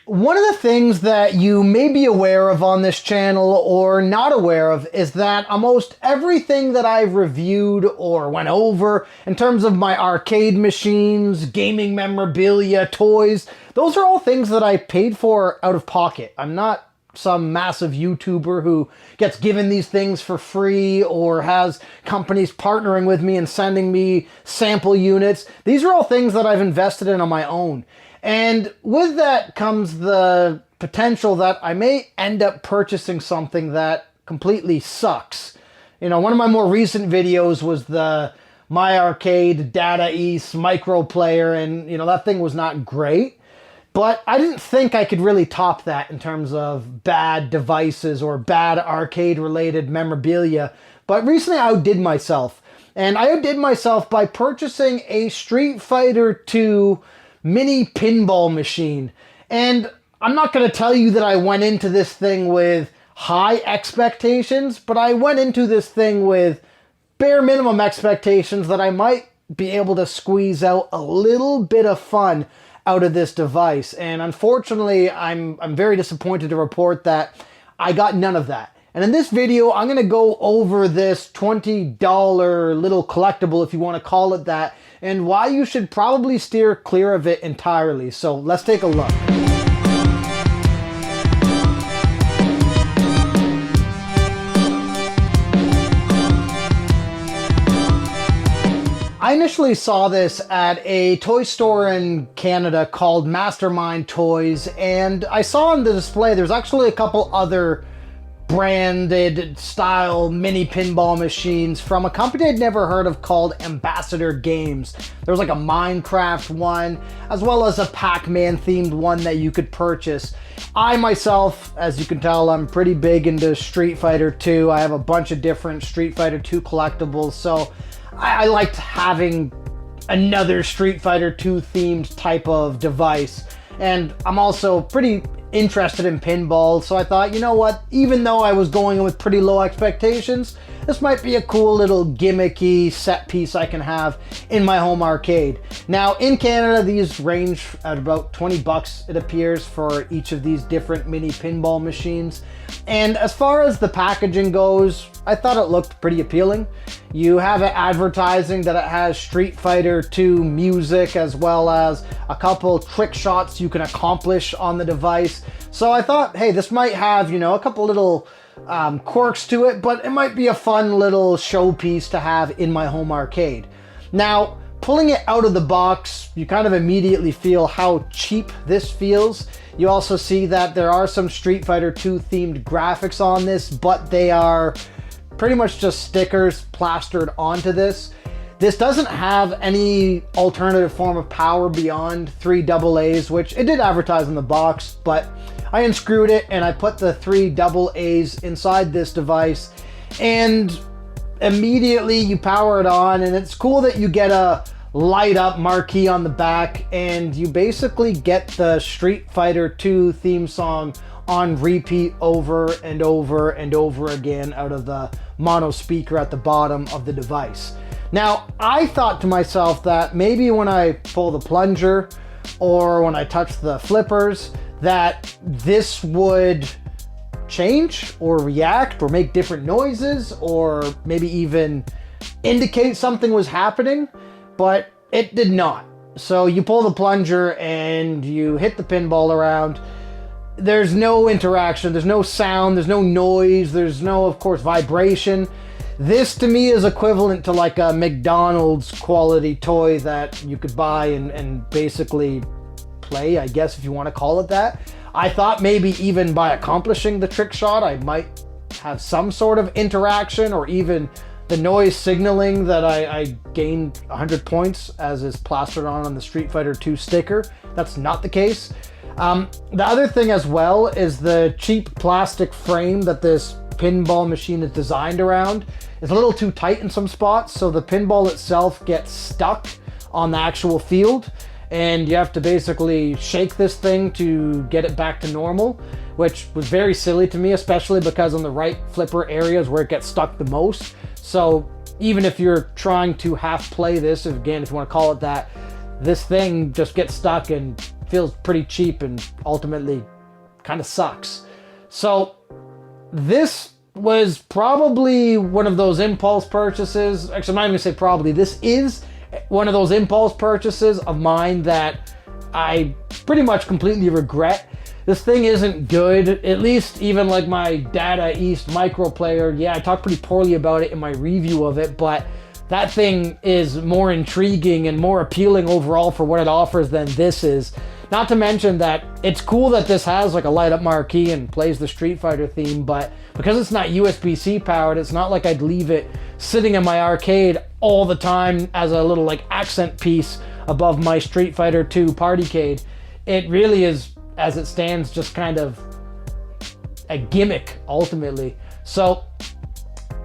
One of the things that you may be aware of on this channel or not aware of is that almost everything that I've reviewed or went over in terms of my arcade machines, gaming memorabilia, toys, those are all things that I paid for out of pocket. I'm not some massive YouTuber who gets given these things for free or has companies partnering with me and sending me sample units. These are all things that I've invested in on my own. And with that comes the potential that I may end up purchasing something that completely sucks. You know, one of my more recent videos was the My Arcade Data East micro player, and you know, that thing was not great. But I didn't think I could really top that in terms of bad devices or bad arcade-related memorabilia. But recently I outdid myself. And I outdid myself by purchasing a Street Fighter II Mini Pinball machine. And I'm not going to tell you that I went into this thing with high expectations, but I went into this thing with bare minimum expectations that I might be able to squeeze out a little bit of fun out of this device. And unfortunately, I'm very disappointed to report that I got none of that. And in this video, I'm going to go over this $20 little collectible, if you want to call it that, and why you should probably steer clear of it entirely. So let's take a look. I initially saw this at a toy store in Canada called Mastermind Toys, and I saw on the display there's actually a couple other branded style mini pinball machines from a company I'd never heard of called Ambassador Games. There was like a Minecraft one, as well as a Pac-Man themed one that you could purchase. I myself, as you can tell, I'm pretty big into Street Fighter 2. I have a bunch of different Street Fighter 2 collectibles, so I liked having another Street Fighter 2 themed type of device. And I'm also pretty interested in pinball, so I thought, you know what, even though I was going in with pretty low expectations, this might be a cool little gimmicky set piece I can have in my home arcade. Now in Canada, these range at about 20 bucks, it appears, for each of these different mini pinball machines. And as far as the packaging goes, I thought it looked pretty appealing. You have it advertising that it has Street Fighter 2 music, as well as a couple trick shots you can accomplish on the device. So I thought, hey, this might have, you know, a couple little quirks to it, but it might be a fun little showpiece to have in my home arcade. Now, pulling it out of the box, you kind of immediately feel how cheap this feels. You also see that there are some Street Fighter 2 themed graphics on this, but they are pretty much just stickers plastered onto this. This doesn't have any alternative form of power beyond 3 AA's, which it did advertise in the box, but I unscrewed it and I put the 3 AA's inside this device, and immediately you power it on, and it's cool that you get a light up marquee on the back, and you basically get the Street Fighter 2 theme song on repeat over and over and over again out of the mono speaker at the bottom of the device. Now, I thought to myself that maybe when I pull the plunger or when I touch the flippers, that this would change or react or make different noises or maybe even indicate something was happening, but it did not. So you pull the plunger and you hit the pinball around. There's no interaction, there's no sound, there's no noise, there's no, of course, vibration. This to me is equivalent to like a McDonald's quality toy that you could buy and basically play, I guess, if you want to call it that. I thought maybe even by accomplishing the trick shot, I might have some sort of interaction, or even the noise signaling that I gained 100 points as is plastered on the Street Fighter 2 sticker. That's not the case. The other thing as well is the cheap plastic frame that this pinball machine is designed around is a little too tight in some spots, so the pinball itself gets stuck on the actual field, and you have to basically shake this thing to get it back to normal, which was very silly to me, especially because on the right flipper areas where it gets stuck the most. So even if you're trying to half play this, again, if you want to call it that, this thing just gets stuck and feels pretty cheap and ultimately kind of sucks. So this was probably one of those impulse purchases. Actually, I'm not even gonna say probably. This is one of those impulse purchases of mine that I pretty much completely regret. This thing isn't good, at least even like my Data East micro player. Yeah, I talked pretty poorly about it in my review of it, but that thing is more intriguing and more appealing overall for what it offers than this is. Not to mention that it's cool that this has like a light up marquee and plays the Street Fighter theme, but because it's not USB-C powered, it's not like I'd leave it sitting in my arcade all the time as a little like accent piece above my Street Fighter 2 Partycade. It really is, as it stands, just kind of a gimmick ultimately. So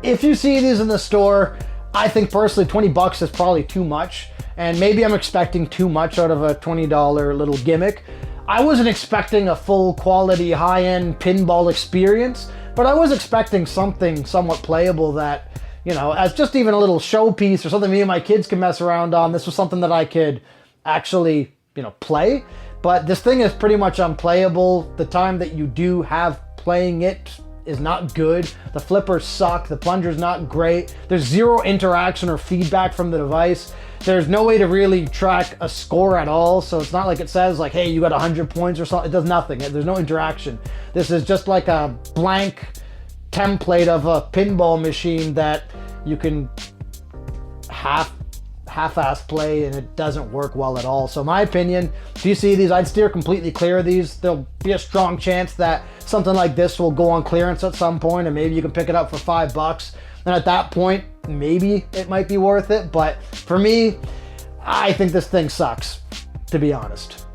if you see these in the store, I think personally 20 bucks is probably too much, and maybe I'm expecting too much out of a $20 little gimmick. I wasn't expecting a full quality high-end pinball experience, but I was expecting something somewhat playable that, you know, as just even a little showpiece or something me and my kids can mess around on. This was something that I could actually, you know, play. But this thing is pretty much unplayable. The time that you do have playing it is not good. The flippers suck. The plunger's not great. There's zero interaction or feedback from the device. There's no way to really track a score at all. So it's not like it says like, hey, you got 100 points or something. It does nothing. There's no interaction. This is just like a blank template of a pinball machine that you can half-ass play, and it doesn't work well at all. So my opinion, if you see these, I'd steer completely clear of these. There'll be a strong chance that something like this will go on clearance at some point, and maybe you can pick it up for $5. And at that point, maybe it might be worth it. But for me, I think this thing sucks, to be honest.